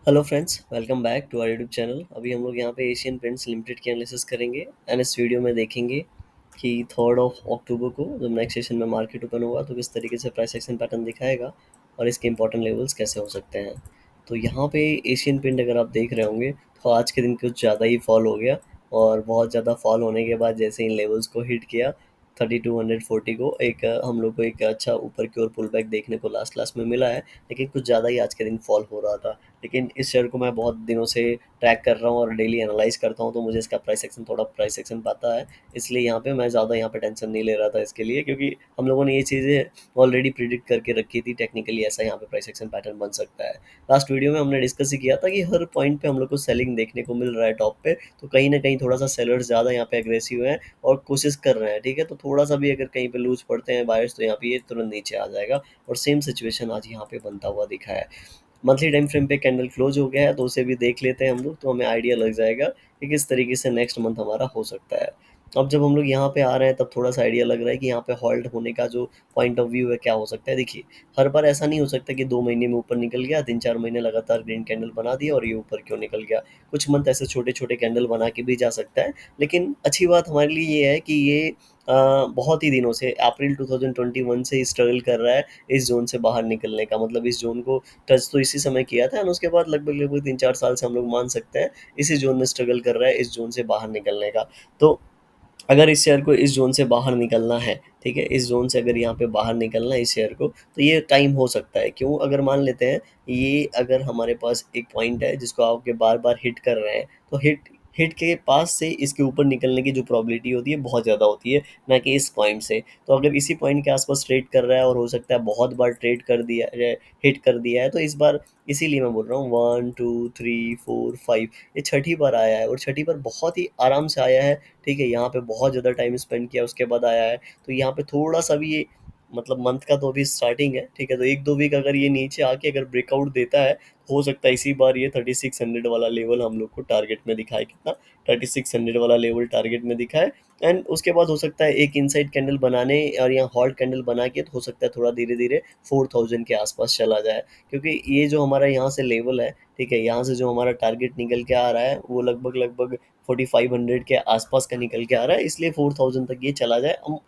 Hello friends, welcome back to our YouTube channel. अभी हम लोग यहाँ पे एशियन पेंट्स लिमिटेड की एनालिसिस करेंगे एंड इस वीडियो में देखेंगे कि 3 अक्टूबर को जब नेक्स्ट सेशन में मार्केट ओपन होगा तो किस तरीके से प्राइस एक्शन पैटर्न दिखाएगा और इसके इंपॉर्टेंट लेवल्स कैसे हो सकते हैं। तो यहाँ पे एशियन पेंट अगर आप देख रहे होंगे तो आज के दिन कुछ ज़्यादा ही फॉल हो गया और बहुत ज़्यादा फॉल होने के बाद जैसे इन लेवल्स को हिट किया 3240 को हम लोग को एक अच्छा ऊपर की ओर पुल बैक देखने को लास्ट लास्ट में मिला है। लेकिन कुछ ज़्यादा ही आज के दिन फॉल हो रहा था। लेकिन इस शेयर को मैं बहुत दिनों से ट्रैक कर रहा हूँ और डेली एनालाइज करता हूँ, तो मुझे इसका प्राइस एक्शन पता है। इसलिए यहाँ पे मैं ज़्यादा यहाँ पे टेंशन नहीं ले रहा था इसके लिए, क्योंकि हम लोगों ने ये चीज़ें ऑलरेडी प्रिडिक्ट करके रखी थी। टेक्निकली ऐसा यहाँ पे प्राइस एक्शन पैटर्न बन सकता है। लास्ट वीडियो में हमने डिस्कस ही किया था कि हर पॉइंट पे हम लोग को सेलिंग देखने को मिल रहा है टॉप पे, तो कहीं ना कहीं थोड़ा सा सेलर्स ज़्यादा यहाँ पे अग्रेसिव है और कोशिश कर रहे हैं। ठीक है, तो थोड़ा सा भी अगर कहीं पे लूज पड़ते हैं बायर्स तो यहाँ पे ये तुरंत नीचे आ जाएगा। और सेम सिचुएशन आज यहाँ पे बनता हुआ दिखा है। मंथली टाइम फ्रेम पे कैंडल क्लोज हो गया है, तो उसे भी देख लेते हैं हम लोग, तो हमें आइडिया लग जाएगा कि किस तरीके से नेक्स्ट मंथ हमारा हो सकता है। अब जब हम लोग यहाँ पे आ रहे हैं तब थोड़ा सा आइडिया लग रहा है कि यहाँ पे हॉल्ट होने का जो पॉइंट ऑफ व्यू है क्या हो सकता है। देखिए, हर बार ऐसा नहीं हो सकता कि 2 महीने में ऊपर निकल गया, 3-4 महीने लगातार ग्रीन कैंडल बना दिया और ये ऊपर क्यों निकल गया। कुछ मंथ ऐसे छोटे छोटे कैंडल बना के भी जा सकता है। लेकिन अच्छी बात हमारे लिए ये है कि ये बहुत ही दिनों से अप्रैल 2021 से स्ट्रगल कर रहा है इस जोन से बाहर निकलने का। मतलब इस जोन को टच तो इसी समय किया था और उसके बाद लगभग लगभग 3-4 साल से हम लोग मान सकते हैं इसी जोन में स्ट्रगल कर रहा है इस जोन से बाहर निकलने का। तो अगर इस शेयर को इस जोन से बाहर निकलना है, ठीक है, इस जोन से अगर यहाँ पे बाहर निकलना है इस शेयर को, तो ये टाइम हो सकता है। क्यों? अगर मान लेते हैं ये अगर हमारे पास एक पॉइंट है जिसको आपके बार बार हिट कर रहे हैं, तो हिट हिट के पास से इसके ऊपर निकलने की जो प्रोबेबिलिटी होती है बहुत ज़्यादा होती है, ना कि इस पॉइंट से। तो अगर इसी पॉइंट के आसपास ट्रेड कर रहा है और हो सकता है बहुत बार ट्रेड कर दिया हिट कर दिया है, तो इस बार इसीलिए मैं बोल रहा हूँ 1 2 3 4 5 ये छठी बार आया है और छठी बार बहुत ही आराम से आया है। ठीक है, यहाँ पे बहुत ज़्यादा टाइम स्पेंड किया उसके बाद आया है। तो यहाँ पे थोड़ा सा भी ये मतलब मंथ का तो अभी स्टार्टिंग है, ठीक है, तो 1-2 वीक अगर ये नीचे आके अगर ब्रेकआउट देता है, हो सकता है इसी बार ये 3600 वाला लेवल हम लोग को टारगेट में दिखाए। कितना? 3600 वाला लेवल टारगेट में दिखाए। एंड उसके बाद हो सकता है एक इनसाइड कैंडल बनाने और यहाँ हॉल्ट कैंडल बना के, तो हो सकता है थोड़ा धीरे धीरे 4000 के आसपास चला जाए। क्योंकि ये जो हमारा यहाँ से लेवल है, ठीक है, यहाँ से जो हमारा टारगेट निकल के आ रहा है वो लगभग लगभग 4500 के आसपास का निकल के आ रहा है। इसलिए 4000 तक ये चला जाए, हम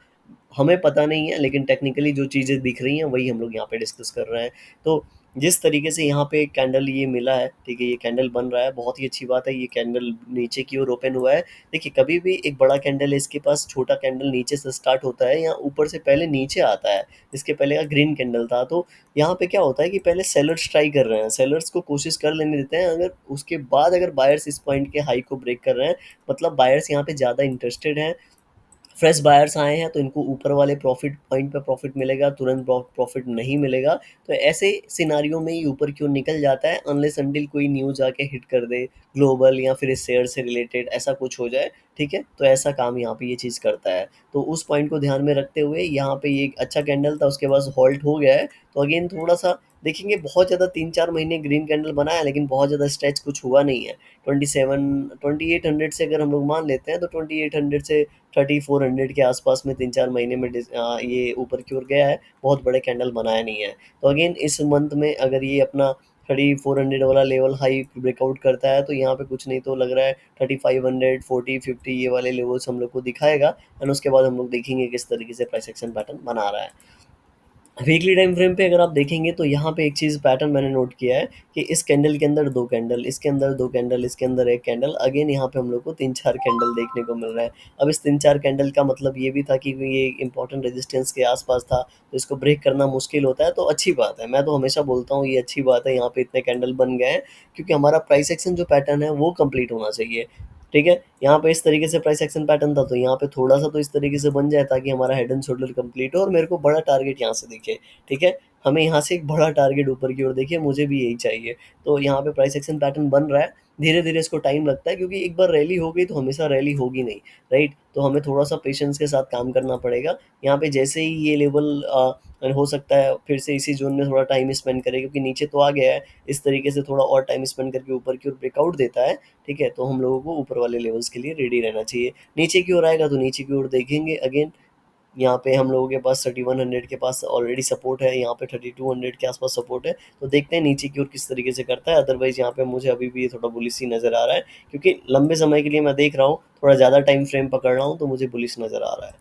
हमें पता नहीं है, लेकिन टेक्निकली जो चीज़ें दिख रही हैं वही हम लोग यहाँ पे डिस्कस कर रहे हैं। तो जिस तरीके से यहाँ पे कैंडल ये मिला है, ठीक है, ये कैंडल बन रहा है, बहुत ही अच्छी बात है। ये कैंडल नीचे की ओर ओपन हुआ है। देखिए, कभी भी एक बड़ा कैंडल है इसके पास, छोटा कैंडल नीचे से स्टार्ट होता है या ऊपर से पहले नीचे आता है। इसके पहले का ग्रीन कैंडल था। तो यहाँ पे क्या होता है कि पहले सेलर्स ट्राई कर रहे हैं, सेलर्स को कोशिश कर लेने देते हैं। अगर उसके बाद अगर बायर्स इस पॉइंट के हाई को ब्रेक कर रहे हैं, मतलब बायर्स यहाँ पे ज़्यादा इंटरेस्टेड हैं, फ्रेश बायर्स आए हैं, तो इनको ऊपर वाले प्रॉफिट पॉइंट पे प्रॉफिट मिलेगा, तुरंत प्रॉफिट नहीं मिलेगा। तो ऐसे सिनारियो में ही ऊपर क्यों निकल जाता है, अनलेस अनटिल कोई न्यूज़ आके हिट कर दे ग्लोबल या फिर इस शेयर से रिलेटेड ऐसा कुछ हो जाए। ठीक है, तो ऐसा काम यहाँ पे ये चीज़ करता है। तो उस पॉइंट को ध्यान में रखते हुए यहाँ पे ये एक अच्छा कैंडल था, उसके बाद हॉल्ट हो गया है। तो अगेन थोड़ा सा देखेंगे, बहुत ज़्यादा 3-4 महीने ग्रीन कैंडल बनाया, लेकिन बहुत ज़्यादा स्ट्रेच कुछ हुआ नहीं है। 2800 से अगर हम लोग मान लेते हैं, तो 2800 से 3400 के आसपास में 3-4 महीने में ये ऊपर की ओर गया है, बहुत बड़े कैंडल बनाया नहीं है। तो अगेन इस मंथ में अगर ये अपना 3400 वाला लेवल हाई ब्रेकआउट करता है, तो यहाँ पे कुछ नहीं तो लग रहा है 3500 40 50 ये वाले लेवल्स हम लोग को दिखाएगा। एंड उसके बाद हम लोग देखेंगे किस तरीके से प्राइस एक्शन पैटर्न बना रहा है। वीकली टाइम फ्रेम पे अगर आप देखेंगे तो यहाँ पे एक चीज़ पैटर्न मैंने नोट किया है कि इस कैंडल के अंदर 2 कैंडल, इसके अंदर 2 कैंडल, इसके अंदर एक कैंडल, अगेन यहाँ पे हम लोग को 3-4 कैंडल देखने को मिल रहा है। अब इस 3-4 कैंडल का मतलब ये भी था कि ये इंपॉर्टेंट रेजिस्टेंस के आसपास था, तो इसको ब्रेक करना मुश्किल होता है। तो अच्छी बात है, मैं तो हमेशा बोलता हूँ ये अच्छी बात है, यहाँ पे इतने कैंडल बन गए हैं, क्योंकि हमारा प्राइस एक्शन जो पैटर्न है वो कंप्लीट होना चाहिए। ठीक है, यहाँ पे इस तरीके से प्राइस एक्शन पैटर्न था, तो यहाँ पे थोड़ा सा तो इस तरीके से बन जाए ताकि हमारा हेड एंड शोल्डर कंप्लीट हो और मेरे को बड़ा टारगेट यहाँ से दिखे। ठीक है, हमें यहाँ से एक बड़ा टारगेट ऊपर की ओर देखिए, मुझे भी यही चाहिए। तो यहाँ पे प्राइस एक्शन पैटर्न बन रहा है। धीरे धीरे इसको टाइम लगता है, क्योंकि एक बार रैली हो गई तो हमेशा रैली होगी नहीं, राइट। तो हमें थोड़ा सा पेशेंस के साथ काम करना पड़ेगा। यहाँ पे जैसे ही ये लेवल हो सकता है फिर से इसी जोन में थोड़ा टाइम स्पेंड करें, क्योंकि नीचे तो आ गया है। इस तरीके से थोड़ा और टाइम स्पेंड करके ऊपर की ओर ब्रेकआउट देता है, ठीक है, तो हम लोगों को ऊपर वाले लेवल्स के लिए रेडी रहना चाहिए। नीचे की ओर आएगा तो नीचे की ओर देखेंगे अगेन, यहाँ पे हम लोगों के पास 3100 के पास ऑलरेडी सपोर्ट है, यहाँ पे 3200 के आसपास सपोर्ट है। तो देखते हैं नीचे की ओर किस तरीके से करता है। अदरवाइज यहाँ पे मुझे अभी भी ये थोड़ा बुलिश ही नज़र आ रहा है, क्योंकि लंबे समय के लिए मैं देख रहा हूँ, थोड़ा ज़्यादा टाइम फ्रेम पकड़ रहा हूँ तो मुझे बुलिश नज़र आ रहा है।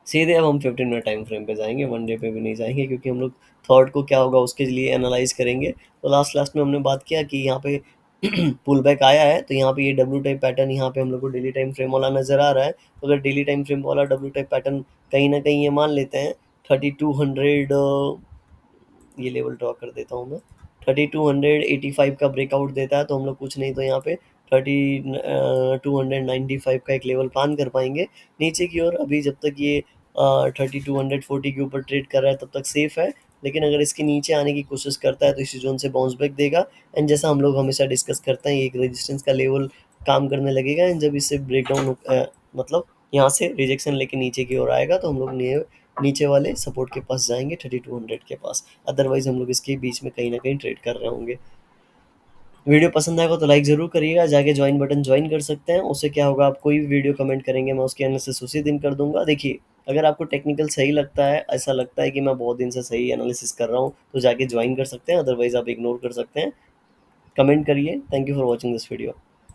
सीधे अब हम 15 मिनट टाइम फ्रेम पे जाएंगे, वन डे पे भी नहीं जाएंगे, क्योंकि हम लोग थर्ड को क्या होगा उसके लिए एनालाइज करेंगे। तो लास्ट लास्ट में हमने बात किया कि यहाँ पे पुल बैक आया है, तो यहाँ पे ये डब्ल्यू टाइप पैटर्न यहाँ पे हम लोग को डेली टाइम फ्रेम वाला नज़र आ रहा है। तो अगर डेली टाइम फ्रेम वाला डब्ल्यू टाइप पैटर्न कहीं ना कहीं ये मान लेते हैं 3200, ये लेवल ड्रॉ कर देता हूँ मैं, 3285 का ब्रेकआउट देता है तो हम लोग कुछ नहीं तो यहाँ पे 3295 का एक लेवल प्लान कर पाएंगे नीचे की ओर। अभी जब तक ये 3240 के ऊपर ट्रेड कर रहा है तब तक सेफ है, लेकिन अगर इसके नीचे आने की कोशिश करता है तो इसी जोन से बाउंस बैक देगा। एंड जैसा हम लोग हमेशा डिस्कस करते हैं, ये एक रेजिस्टेंस का लेवल काम करने लगेगा, एंड जब इससे ब्रेकडाउन मतलब यहाँ से रिजेक्शन लेके नीचे की ओर आएगा तो हम लोग नीचे वाले सपोर्ट के पास जाएंगे 3200 के पास। अदरवाइज हम लोग इसके बीच में कहीं ना कहीं ट्रेड कर रहे होंगे। वीडियो पसंद आएगा तो लाइक ज़रूर करिएगा, जाके ज्वाइन बटन ज्वाइन कर सकते हैं। उससे क्या होगा, आप कोई भी वीडियो कमेंट करेंगे मैं उसकी एनालिसिस उसी दिन कर दूंगा। देखिए, अगर आपको टेक्निकल सही लगता है, ऐसा लगता है कि मैं बहुत दिन से सही एनालिसिस कर रहा हूँ, तो जाके ज्वाइन कर सकते हैं, अदरवाइज आप इग्नोर कर सकते हैं। कमेंट करिए। Thank you for watching this video.